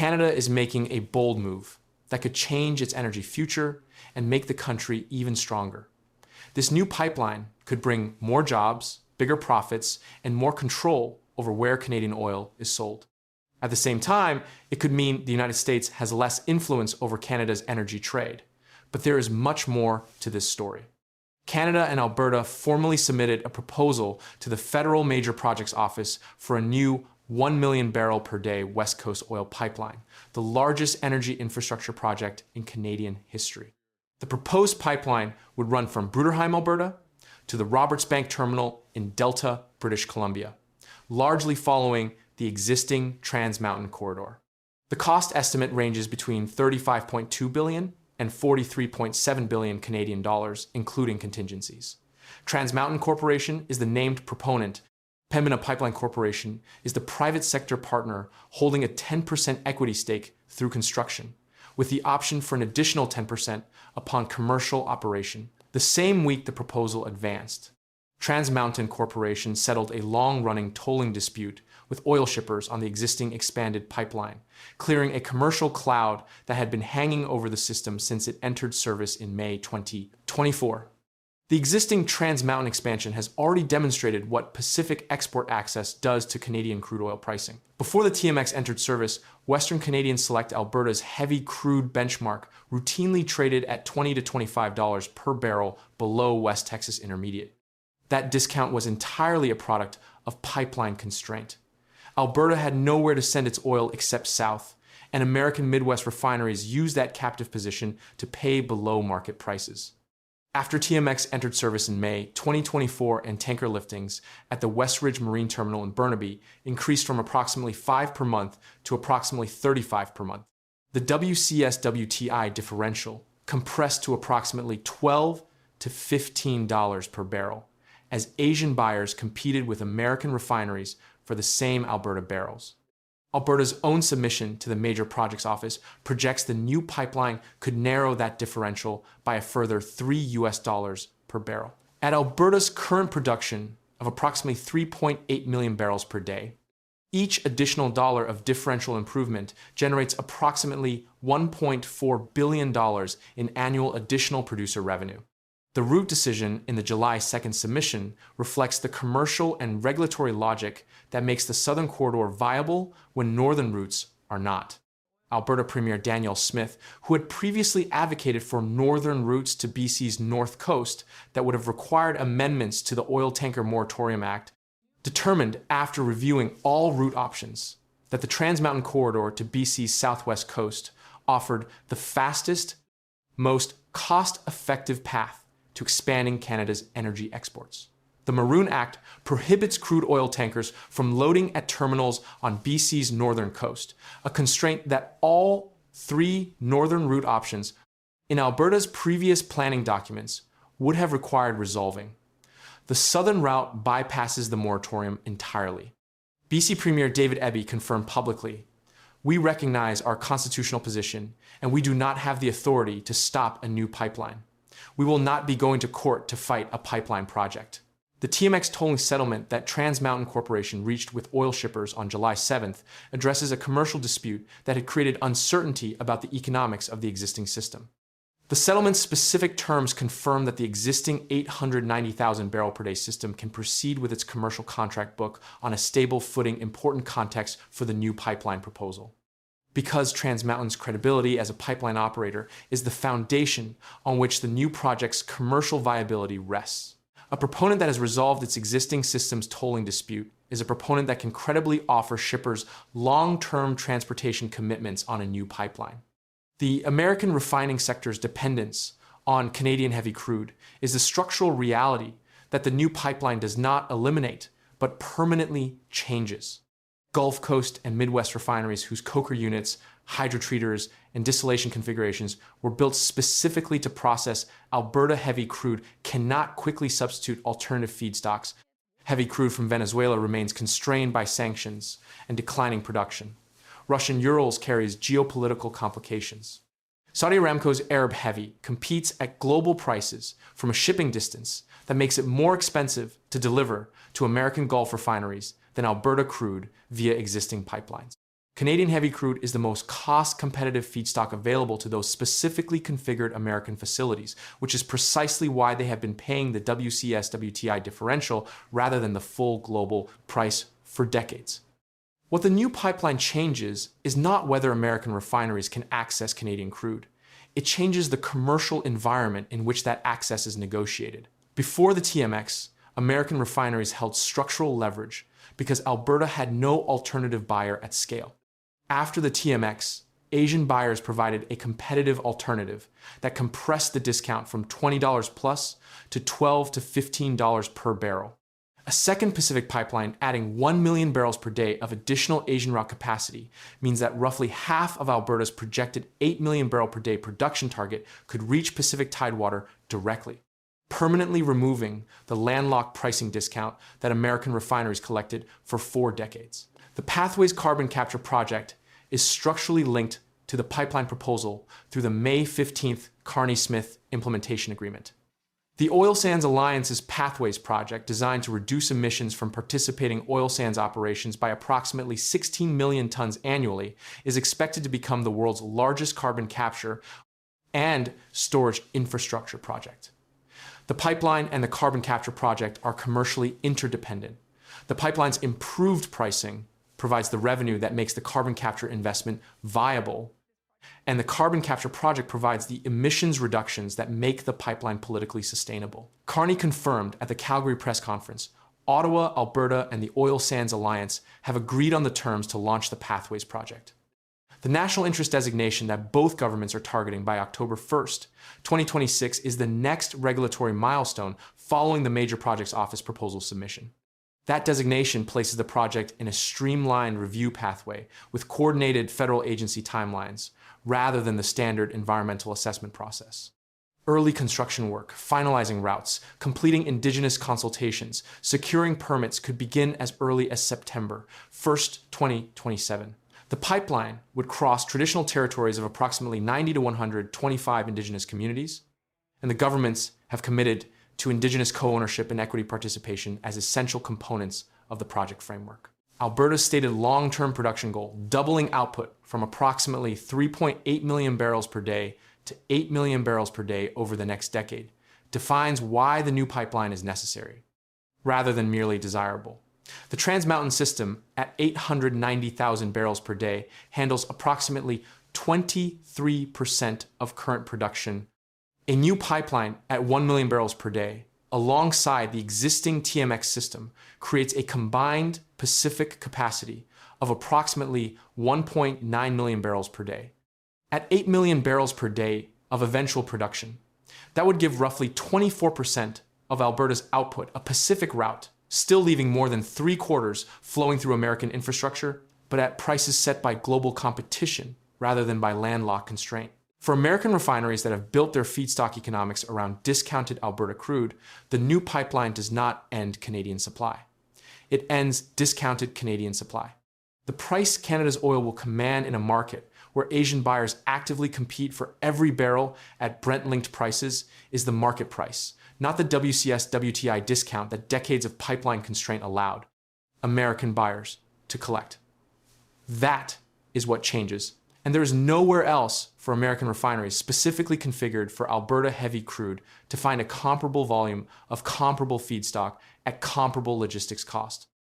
Canada is making a bold move that could change its energy future and make the country even stronger. This new pipeline could bring more jobs, bigger profits, and more control over where Canadian oil is sold. At the same time, it could mean the United States has less influence over Canada's energy trade. But there is much more to this story. Canada and Alberta formally submitted a proposal to the Federal Major Projects Office for a new 1 million barrel per day West Coast oil pipeline, the largest energy infrastructure project in Canadian history. The proposed pipeline would run from Bruderheim, Alberta, to the Roberts Bank terminal in Delta, British Columbia, largely following the existing Trans Mountain corridor. The cost estimate ranges between $35.2 billion and $43.7 billion Canadian dollars, including contingencies. Trans Mountain Corporation is the named proponent. Pembina Pipeline Corporation is the private sector partner holding a 10% equity stake through construction, with the option for an additional 10% upon commercial operation. The same week the proposal advanced, Trans Mountain Corporation settled a long-running tolling dispute with oil shippers on the existing expanded pipeline, clearing a commercial cloud that had been hanging over the system since it entered service in May 2024. The existing Trans Mountain expansion has already demonstrated what Pacific export access does to Canadian crude oil pricing. Before the TMX entered service, Western Canadian Select Alberta's heavy crude benchmark routinely traded at $20 to $25 per barrel below West Texas Intermediate. That discount was entirely a product of pipeline constraint. Alberta had nowhere to send its oil except south, and American Midwest refineries used that captive position to pay below market prices. After TMX entered service in May 2024 and tanker liftings at the Westridge Marine Terminal in Burnaby increased from approximately 5 per month to approximately 35 per month. The WCS-WTI differential compressed to approximately $12 to $15 per barrel, as Asian buyers competed with American refineries for the same Alberta barrels. Alberta's own submission to the Major Projects Office projects the new pipeline could narrow that differential by a further $3 per barrel. At Alberta's current production of approximately 3.8 million barrels per day, each additional dollar of differential improvement generates approximately $1.4 billion in annual additional producer revenue. The route decision in the July 2nd submission reflects the commercial and regulatory logic that makes the southern corridor viable when northern routes are not. Alberta Premier Danielle Smith, who had previously advocated for northern routes to BC's north coast that would have required amendments to the Oil Tanker Moratorium Act, determined after reviewing all route options that the Trans Mountain corridor to BC's southwest coast offered the fastest, most cost-effective path to expanding Canada's energy exports. The Maroon Act prohibits crude oil tankers from loading at terminals on BC's northern coast, a constraint that all 3 northern route options in Alberta's previous planning documents would have required resolving. The southern route bypasses the moratorium entirely. BC Premier David Eby confirmed publicly, "We recognize our constitutional position, and we do not have the authority to stop a new pipeline. We will not be going to court to fight a pipeline project." The TMX tolling settlement that Trans Mountain Corporation reached with oil shippers on July 7th addresses a commercial dispute that had created uncertainty about the economics of the existing system. The settlement's specific terms confirm that the existing 890,000 barrel per day system can proceed with its commercial contract book on a stable footing, important context for the new pipeline proposal. Because Trans Mountain's credibility as a pipeline operator is the foundation on which the new project's commercial viability rests. A proponent that has resolved its existing system's tolling dispute is a proponent that can credibly offer shippers long-term transportation commitments on a new pipeline. The American refining sector's dependence on Canadian heavy crude is the structural reality that the new pipeline does not eliminate, but permanently changes. Gulf Coast and Midwest refineries whose coker units, hydrotreaters, and distillation configurations were built specifically to process Alberta heavy crude cannot quickly substitute alternative feedstocks. Heavy crude from Venezuela remains constrained by sanctions and declining production. Russian Urals carries geopolitical complications. Saudi Aramco's Arab Heavy competes at global prices from a shipping distance that makes it more expensive to deliver to American Gulf refineries than Alberta crude via existing pipelines. Canadian heavy crude is the most cost-competitive feedstock available to those specifically configured American facilities, which is precisely why they have been paying the WCS-WTI differential rather than the full global price for decades. What the new pipeline changes is not whether American refineries can access Canadian crude. It changes the commercial environment in which that access is negotiated. Before the TMX, American refineries held structural leverage because Alberta had no alternative buyer at scale. After the TMX, Asian buyers provided a competitive alternative that compressed the discount from $20 plus to $12 to $15 per barrel. A second Pacific pipeline adding 1 million barrels per day of additional Asian route capacity means that roughly half of Alberta's projected 8 million barrel per day production target could reach Pacific Tidewater directly, permanently removing the landlocked pricing discount that American refineries collected for 4 decades. The Pathways Carbon Capture Project is structurally linked to the pipeline proposal through the May 15th Carney-Smith Implementation Agreement. The Oil Sands Alliance's Pathways project, designed to reduce emissions from participating oil sands operations by approximately 16 million tons annually, is expected to become the world's largest carbon capture and storage infrastructure project. The pipeline and the carbon capture project are commercially interdependent. The pipeline's improved pricing provides the revenue that makes the carbon capture investment viable, and the carbon capture project provides the emissions reductions that make the pipeline politically sustainable. Carney confirmed at the Calgary press conference, Ottawa, Alberta, and the Oil Sands Alliance have agreed on the terms to launch the Pathways project. The national interest designation that both governments are targeting by October 1st, 2026 is the next regulatory milestone following the Major Projects Office proposal submission. That designation places the project in a streamlined review pathway with coordinated federal agency timelines, rather than the standard environmental assessment process. Early construction work, finalizing routes, completing Indigenous consultations, securing permits could begin as early as September 1st, 2027. The pipeline would cross traditional territories of approximately 90 to 125 Indigenous communities, and the governments have committed to Indigenous co-ownership and equity participation as essential components of the project framework. Alberta's stated long-term production goal, doubling output from approximately 3.8 million barrels per day to 8 million barrels per day over the next decade, defines why the new pipeline is necessary, rather than merely desirable. The Trans Mountain system, at 890,000 barrels per day, handles approximately 23% of current production. A new pipeline at 1 million barrels per day, alongside the existing TMX system, creates a combined Pacific capacity of approximately 1.9 million barrels per day. At 8 million barrels per day of eventual production, that would give roughly 24% of Alberta's output a Pacific route, still leaving more than 3/4 flowing through American infrastructure, but at prices set by global competition rather than by landlocked constraint. For American refineries that have built their feedstock economics around discounted Alberta crude, the new pipeline does not end Canadian supply. It ends discounted Canadian supply. The price Canada's oil will command in a market where Asian buyers actively compete for every barrel at Brent-linked prices is the market price, not the WCS-WTI discount that decades of pipeline constraint allowed American buyers to collect. That is what changes. And there is nowhere else for American refineries specifically configured for Alberta heavy crude to find a comparable volume of comparable feedstock at comparable logistics cost.